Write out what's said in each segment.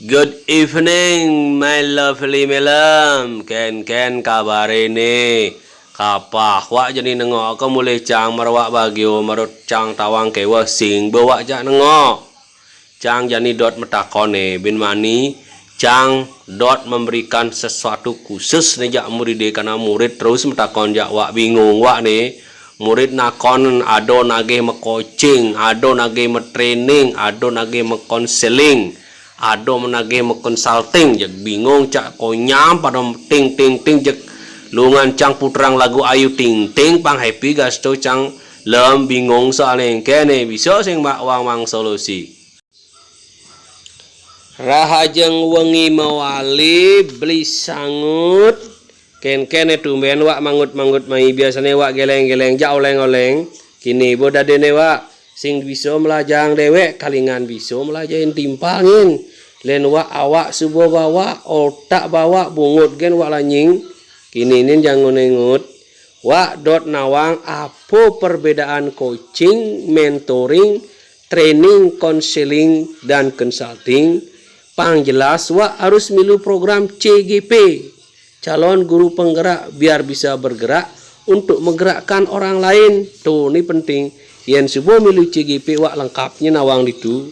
Good evening, my lovely malam. Ken kabar ini kapah wak jadi nengok ke mulai cang marwak bagio marut cang tawang kewa sing bawa jak nengok cang jani dot metakone bin mani cang dot memberikan sesuatu khusus nih jak murid karena murid terus metakon jak wak bingung wak nih murid nakon ado nage me-coaching, ado nage me-training, ado nage me-counseling, ado nage me-consulting. Jak bingung cak konyam pada ting jak lungan cang putrang lagu ayu ting pang happy gasto cang lem bingung soalnya kene bisa sing mak wang solusi. Rahajeng wengi mawali beli sangut ken itu men wak mangut mai biasanya wak geleng jak oleng kini boda dene wak sing bisa melajang dewek kalingan bisa melajain timpangin len wak awak subuh bawa otak bawa bungut gen wak lanying kini ini jangan nengut wak dot nawang apa perbedaan coaching, mentoring, training, counseling dan consulting. Pang jelas wak harus milu program CGP, calon guru penggerak, biar bisa bergerak untuk menggerakkan orang lain. Tuh ini penting. Yang sebuah milu CGP wak lengkapnya nawang itu.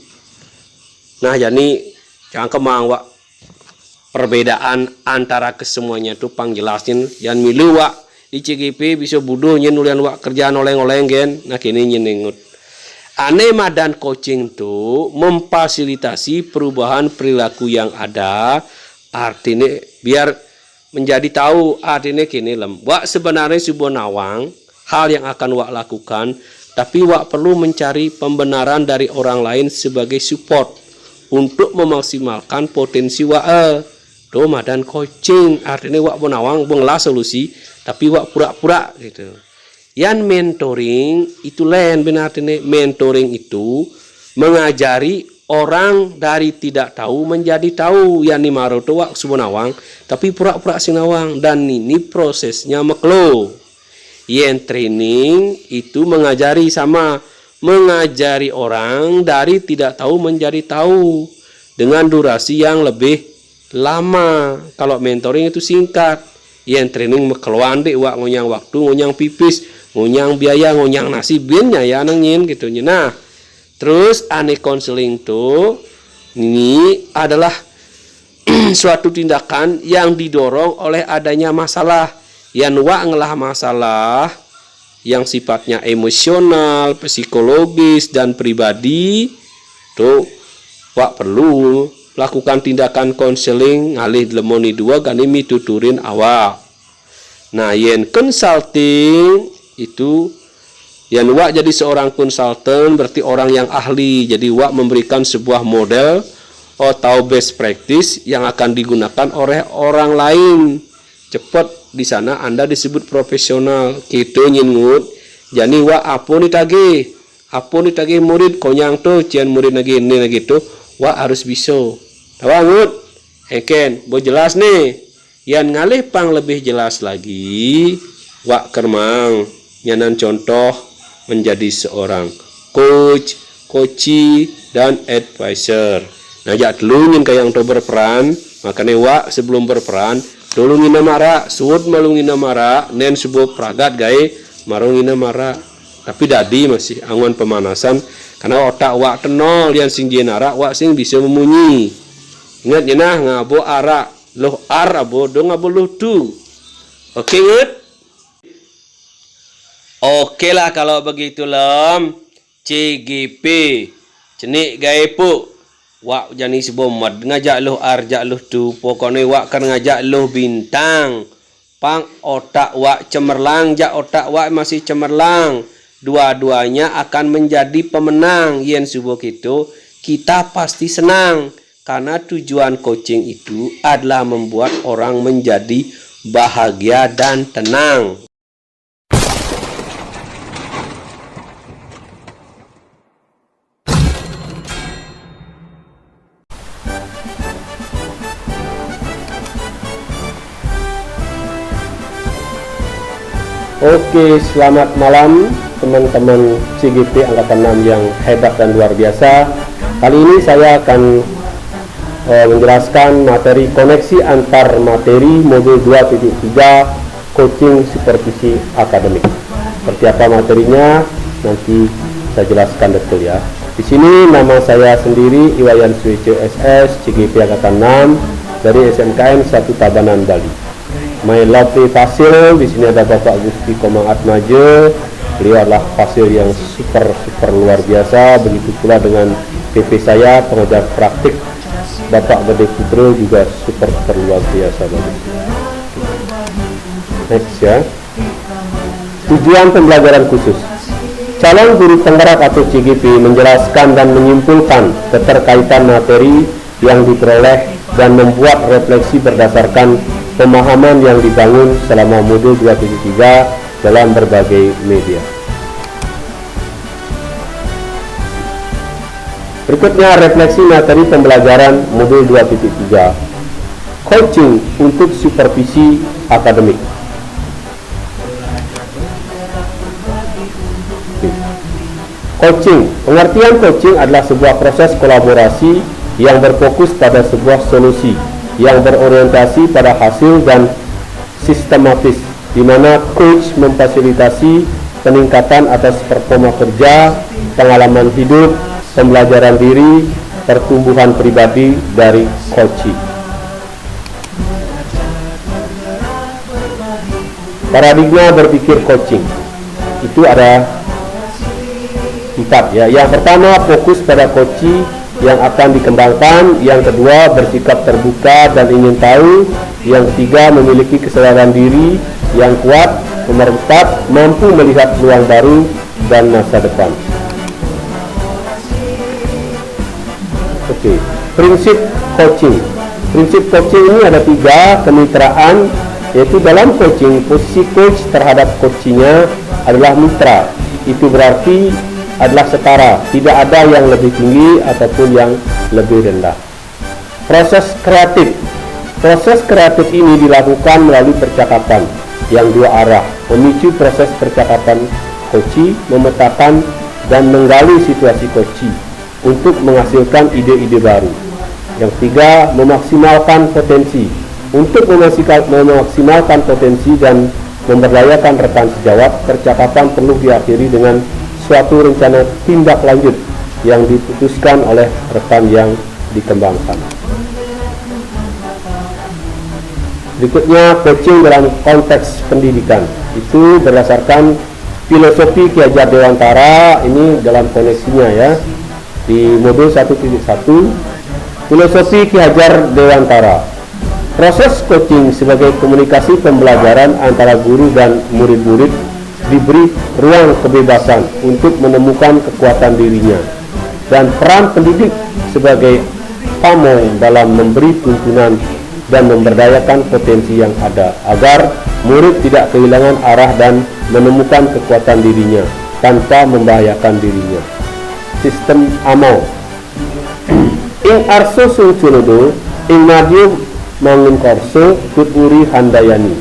Nah jadi jangan kemang wak perbedaan antara kesemuanya tuh pang jelasin. Yang milu wak di CGP bisa buduhnya nulian wak kerjaan oleng gen. Nah kini nyenengut. Anema dan coaching tuh memfasilitasi perubahan perilaku yang ada. Artinya biar menjadi tahu artinya kini lem. Wak sebenarnya sebuah nawang hal yang akan wak lakukan, tapi wak perlu mencari pembenaran dari orang lain sebagai support untuk memaksimalkan potensi wak. Tuh dan coaching artinya wak nawang benglah solusi, tapi wak pura-pura gitu. Yang mentoring itu lain benar artinya mentoring itu mengajari orang dari tidak tahu menjadi tahu. Yang ni maro tu wak subonawang tapi pura-pura sinawang dan ini prosesnya meklo. Yang training itu mengajari orang dari tidak tahu menjadi tahu dengan durasi yang lebih lama. Kalau mentoring itu singkat. Yang training mekeluan dek wak ngonyang waktu, ngonyang pipis, ngonyang biaya, ngonyang nasibinnya ya nengin gitu. Nah, terus aneh konseling tuh ini adalah suatu tindakan yang didorong oleh adanya masalah. Yang wak ngelah masalah yang sifatnya emosional, psikologis dan pribadi tuh wak perlu lakukan tindakan konseling ngalih lemoni dua ganimi tuturin awak. Nah, yang consulting itu yang wak jadi seorang konsultan berarti orang yang ahli. Jadi wak memberikan sebuah model atau best practice yang akan digunakan oleh orang lain. Cepat di sana Anda disebut profesional. Gitu nyingut. Jadi wak apa nih tagih murid konyang tuh cian murid lagi ini lagi tuh wak harus bisa. Tawangut, eken, bo jelas nih. Yang ngalih pang lebih jelas lagi, wak kermang, nyanan contoh menjadi seorang coach, coachee, dan advisor. Nah, jak telungin kayang to berperan, makanya wak sebelum berperan, tulungin namara, suut malungin namara, nen sebuah pragat gay, marungin namara. Tapi dadi masih angon pemanasan, karena otak wak tenol, yang sing jenara, wak sing bisa memunyi. Ingat ya nah ngabo ara loh abo do ngabo loh tu. Oke ingat? Oke lah kalau begitu lem CGP cenik gaipu wak jani sebomad ngajak loh jak loh tu pokoknya wak kan ngajak loh bintang pang otak wak cemerlang jak otak wak masih cemerlang dua-duanya akan menjadi pemenang. Yen subuh itu kita pasti senang. Karena tujuan coaching itu adalah membuat orang menjadi bahagia dan tenang. Oke, selamat malam teman-teman CGP Angkatan 6 yang hebat dan luar biasa. Kali ini saya akan menjelaskan materi koneksi antar materi modul 2.3 coaching supervisi akademik. Seperti apa materinya nanti saya jelaskan detail ya. Di sini nama saya sendiri Iwayan Suice SS, CGP Angkatan 6 dari SMKN 1 Tabanan, Bali. My lovely Fasil, di sini ada Bapak Gusti Komang Atmaja. Beliau adalah Fasil yang super luar biasa. Begitu pula dengan PP saya, pengajar praktik Bapak Gede Putro, juga super luar biasa. Next ya. Tujuan pembelajaran khusus. Calon guru penggerak atau CGP menjelaskan dan menyimpulkan keterkaitan materi yang diperoleh dan membuat refleksi berdasarkan pemahaman yang dibangun selama modul 2.3 dalam berbagai media. Berikutnya refleksi materi pembelajaran modul 2.3 coaching untuk supervisi akademik. Coaching. Pengertian coaching adalah sebuah proses kolaborasi yang berfokus pada sebuah solusi yang berorientasi pada hasil dan sistematis, di mana coach memfasilitasi peningkatan atas performa kerja, pengalaman hidup, pembelajaran diri, pertumbuhan pribadi dari coachee. Paradigma berpikir coaching itu ada 4 ya. Yang pertama, fokus pada coachee yang akan dikembangkan. Yang kedua, bersikap terbuka dan ingin tahu. Yang ketiga, memiliki kesadaran diri yang kuat. Nomor 4, mampu melihat peluang baru dan masa depan. Oke, prinsip coaching. Prinsip coaching ini ada 3. Kemitraan, yaitu dalam coaching posisi coach terhadap coachee-nya adalah mitra. Itu berarti adalah setara, tidak ada yang lebih tinggi ataupun yang lebih rendah. Proses kreatif. Proses kreatif ini dilakukan melalui percakapan yang 2 arah, memicu proses percakapan coachee, memetakan dan menggali situasi coachee untuk menghasilkan ide-ide baru. Yang 3, memaksimalkan potensi. Untuk memaksimalkan potensi dan memberdayakan rekan sejawat, percakapan perlu diakhiri dengan suatu rencana tindak lanjut yang diputuskan oleh rekan yang dikembangkan. Berikutnya, coaching dalam konteks pendidikan. Itu berdasarkan filosofi Ki Hajar Dewantara, ini dalam koneksinya ya. Di modul 1.1, filosofi Ki Hajar Dewantara. Proses coaching sebagai komunikasi pembelajaran antara guru dan murid-murid diberi ruang kebebasan untuk menemukan kekuatan dirinya, dan peran pendidik sebagai pamong dalam memberi tuntunan dan memberdayakan potensi yang ada agar murid tidak kehilangan arah dan menemukan kekuatan dirinya tanpa membahayakan dirinya. Sistem AMO. Ing arso sung cunodo ing madyo mangun korso tuturi handayani.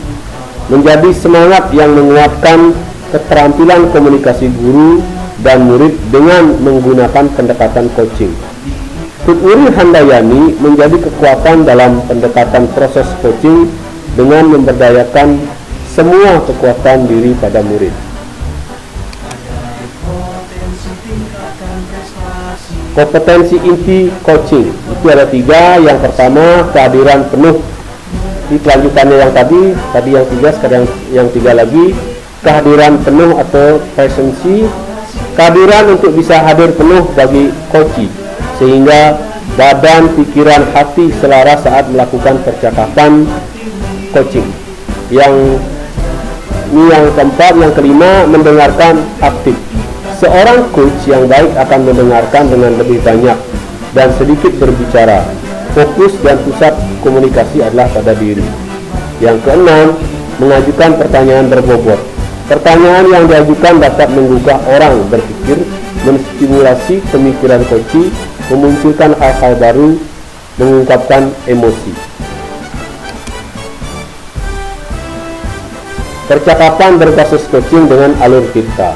Menjadi semangat yang menguatkan keterampilan komunikasi guru dan murid dengan menggunakan pendekatan coaching. Tuturi handayani menjadi kekuatan dalam pendekatan proses coaching dengan memberdayakan semua kekuatan diri pada murid. Kompetensi inti coaching itu ada 3. Yang pertama, kehadiran penuh. Di kelanjutannya yang tadi yang 3, sekarang yang 3 lagi. Kehadiran penuh atau presensi, kehadiran untuk bisa hadir penuh bagi coachee sehingga badan, pikiran, hati selaras saat melakukan percakapan coaching. Yang keempat, yang kelima, mendengarkan aktif. Seorang coach yang baik akan mendengarkan dengan lebih banyak dan sedikit berbicara. Fokus dan pusat komunikasi adalah pada diri. Yang keenam, mengajukan pertanyaan berbobot. Pertanyaan yang diajukan dapat menggugah orang berpikir, menstimulasi pemikiran coachee, memunculkan hal-hal baru, mengungkapkan emosi. Percakapan berbasis coaching dengan alur kita.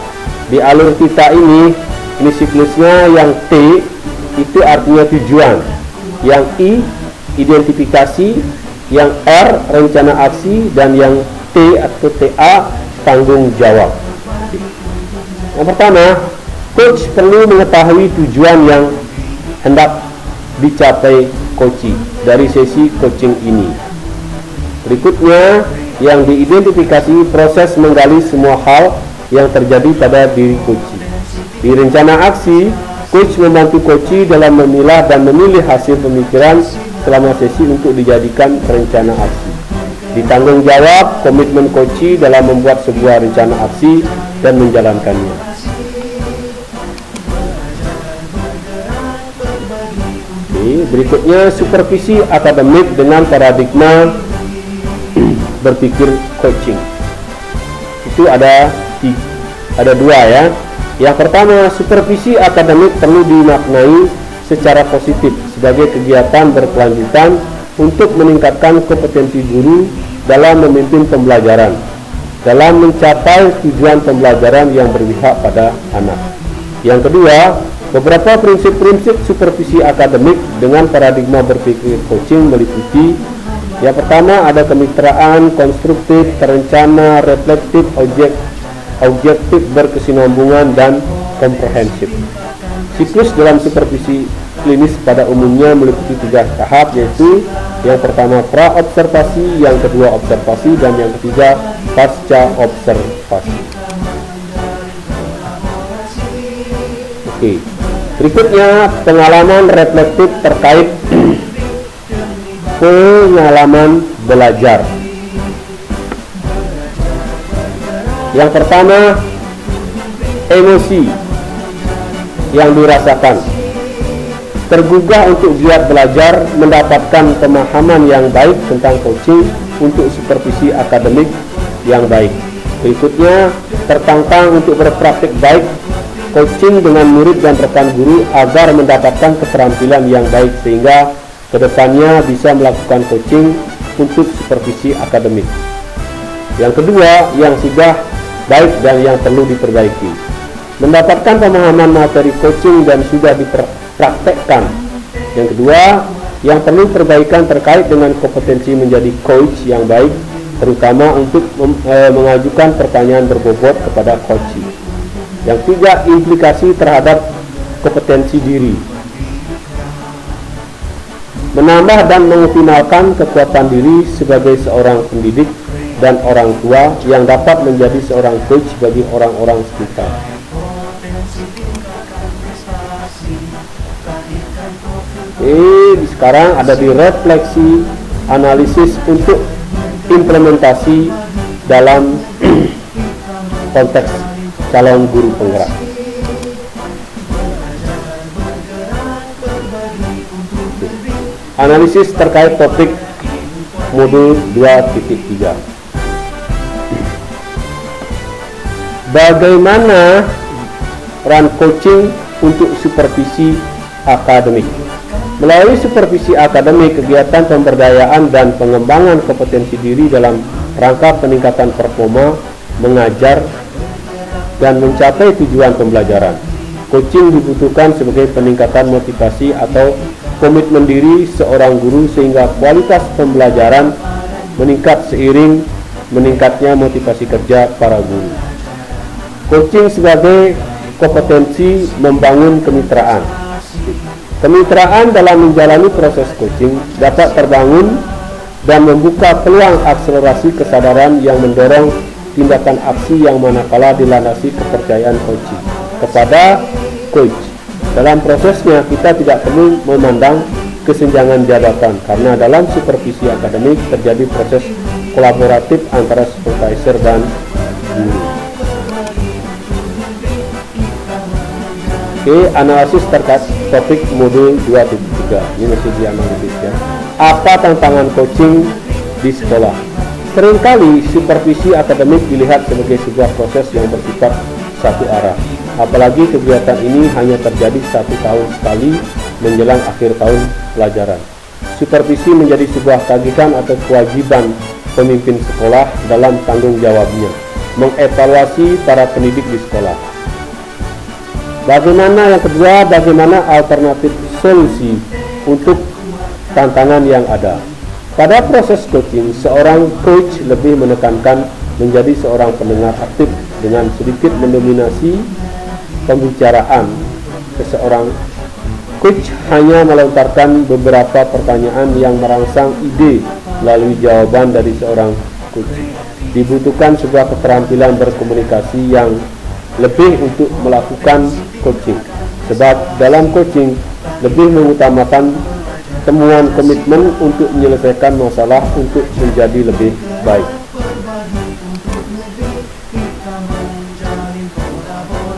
Di alur kita ini siklusnya yang T itu artinya tujuan, yang I identifikasi, yang R rencana aksi, dan yang T atau TA tanggung jawab. Yang pertama, coach perlu mengetahui tujuan yang hendak dicapai coach dari sesi coaching ini. Berikutnya, yang diidentifikasi proses menggali semua hal yang terjadi pada diri coach. Di rencana aksi, coach membantu coach dalam memilah dan memilih hasil pemikiran selama sesi untuk dijadikan rencana aksi. Di tanggung jawab, komitmen coach dalam membuat sebuah rencana aksi dan menjalankannya. Oke, berikutnya supervisi akademik dengan paradigma berpikir coaching. Itu ada dua ya. Yang pertama, supervisi akademik perlu dimaknai secara positif sebagai kegiatan berkelanjutan untuk meningkatkan kompetensi guru dalam memimpin pembelajaran, dalam mencapai tujuan pembelajaran yang berpihak pada anak. Yang kedua, beberapa prinsip-prinsip supervisi akademik dengan paradigma berpikir coaching meliputi: yang pertama, ada kemitraan konstruktif, terencana, reflektif, objektif, berkesinambungan, dan komprehensif. Siklus dalam supervisi klinis pada umumnya meliputi 3 tahap, yaitu yang pertama pra-observasi, yang kedua observasi, dan yang ketiga pasca observasi. Oke, berikutnya pengalaman reflektif terkait pengalaman belajar. Yang pertama, emosi yang dirasakan. Tergugah untuk giat belajar, mendapatkan pemahaman yang baik tentang coaching untuk supervisi akademik yang baik. Berikutnya, tertantang untuk berpraktik baik coaching dengan murid dan rekan guru agar mendapatkan keterampilan yang baik sehingga kedepannya bisa melakukan coaching untuk supervisi akademik. Yang kedua, yang sudah baik dan yang perlu diperbaiki. Mendapatkan pemahaman materi coaching dan sudah dipraktekkan. Yang kedua, yang perlu perbaikan terkait dengan kompetensi menjadi coach yang baik, terutama untuk mengajukan pertanyaan berbobot kepada coach. Yang ketiga, implikasi terhadap kompetensi diri. Menambah dan mengoptimalkan kekuatan diri sebagai seorang pendidik dan orang tua yang dapat menjadi seorang coach bagi orang-orang sekitar. Sekarang ada di refleksi analisis untuk implementasi dalam konteks calon guru penggerak. Analisis terkait topik modul 2.3. Bagaimana peran coaching untuk supervisi akademik? Melalui supervisi akademik, kegiatan pemberdayaan dan pengembangan kompetensi diri dalam rangka peningkatan performa, mengajar, dan mencapai tujuan pembelajaran. Coaching dibutuhkan sebagai peningkatan motivasi atau komitmen diri seorang guru sehingga kualitas pembelajaran meningkat seiring meningkatnya motivasi kerja para guru. Coaching sebagai kompetensi membangun kemitraan. Kemitraan dalam menjalani proses coaching dapat terbangun dan membuka peluang akselerasi kesadaran yang mendorong tindakan aksi yang manakala dilandasi kepercayaan coach kepada coach. Dalam prosesnya kita tidak perlu memandang kesenjangan jabatan karena dalam supervisi akademik terjadi proses kolaboratif antara supervisor dan guru. Oke, analisis terkait topik modul 2.3. Ini masih di analisis ya. Apa tantangan coaching di sekolah? Seringkali supervisi akademik dilihat sebagai sebuah proses yang bersifat satu arah. Apalagi kegiatan ini hanya terjadi 1 tahun sekali menjelang akhir tahun pelajaran. Supervisi menjadi sebuah tagihan atau kewajiban pemimpin sekolah dalam tanggung jawabnya, mengevaluasi para pendidik di sekolah. Bagaimana yang kedua, bagaimana alternatif solusi untuk tantangan yang ada. Pada proses coaching, seorang coach lebih menekankan menjadi seorang pendengar aktif dengan sedikit mendominasi pembicaraan. Seseorang coach hanya melontarkan beberapa pertanyaan yang merangsang ide melalui jawaban dari seorang coach. Dibutuhkan sebuah keterampilan berkomunikasi yang lebih untuk melakukan coaching, sebab dalam coaching lebih mengutamakan temuan komitmen untuk menyelesaikan masalah untuk menjadi lebih baik.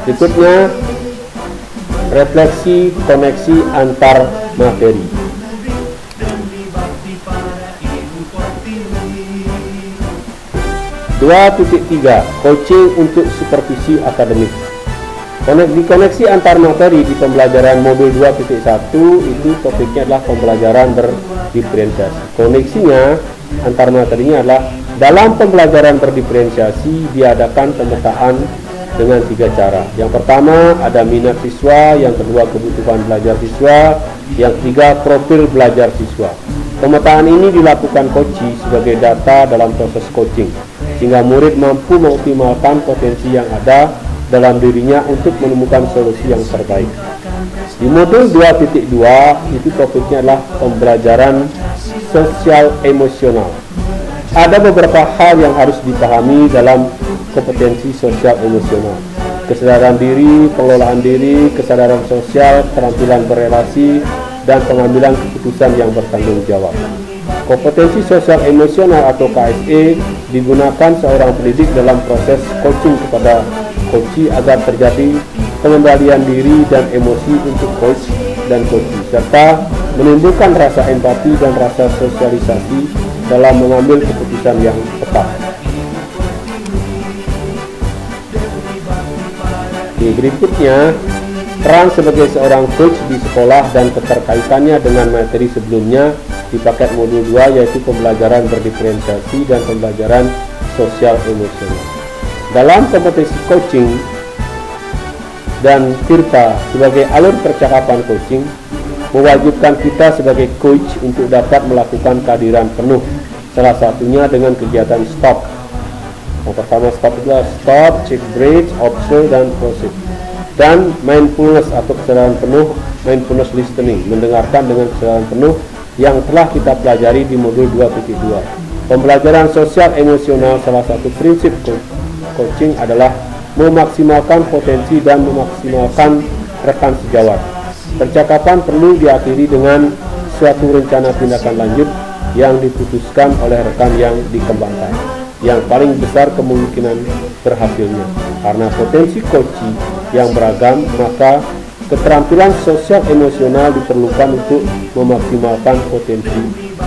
Berikutnya, refleksi koneksi antar materi. Dua titik 3, coaching untuk supervisi akademik. Koneksi antar materi di pembelajaran modul 2.1 itu topiknya adalah pembelajaran berdiferensiasi. Koneksinya antar materinya adalah dalam pembelajaran berdiferensiasi diadakan pemetaan dengan 3 cara. Yang pertama ada minat siswa, yang kedua kebutuhan belajar siswa, yang ketiga profil belajar siswa. Pemetaan ini dilakukan coach sebagai data dalam proses coaching, sehingga murid mampu mengoptimalkan potensi yang ada dalam dirinya untuk menemukan solusi yang terbaik. Di modul 2.2 itu topiknya adalah pembelajaran sosial emosional. Ada beberapa hal yang harus dipahami dalam kompetensi sosial emosional: kesadaran diri, pengelolaan diri, kesadaran sosial, keterampilan berrelasi, dan pengambilan keputusan yang bertanggung jawab. Kompetensi sosial emosional atau KSE digunakan seorang pendidik dalam proses coaching kepada coach agar terjadi pengendalian diri dan emosi untuk coach dan coach, serta menimbulkan rasa empati dan rasa sosialisasi dalam mengambil keputusan yang tepat. Berikutnya, peran sebagai seorang coach di sekolah dan keterkaitannya dengan materi sebelumnya di paket modul 2, yaitu pembelajaran berdiferensiasi dan pembelajaran sosial emosional. Dalam kompetensi coaching dan TIRPA sebagai alur percakapan coaching mewajibkan kita sebagai coach untuk dapat melakukan kehadiran penuh, salah satunya dengan kegiatan stop. Yang pertama stop adalah stop, check break, observe, dan proceed. Dan mindfulness atau kesadaran penuh, mindfulness listening, mendengarkan dengan kesadaran penuh yang telah kita pelajari di modul 2.2. Pembelajaran sosial emosional, salah satu prinsip coaching adalah memaksimalkan potensi dan memaksimalkan rekan sejawat. Percakapan perlu diakhiri dengan suatu rencana tindakan lanjut yang diputuskan oleh rekan yang dikembangkan, yang paling besar kemungkinan berhasilnya. Karena potensi coaching yang beragam, maka keterampilan sosial emosional diperlukan untuk memaksimalkan potensi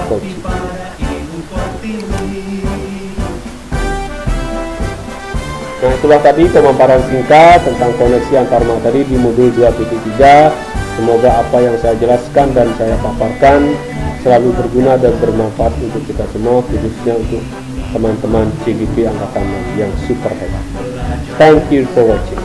coaching. Nah, itulah tadi pemaparan singkat tentang koneksi antar materi di modul 2.3. Semoga apa yang saya jelaskan dan saya paparkan selalu berguna dan bermanfaat untuk kita semua, khususnya untuk teman-teman CGP Angkatan yang super hebat. Thank you for watching.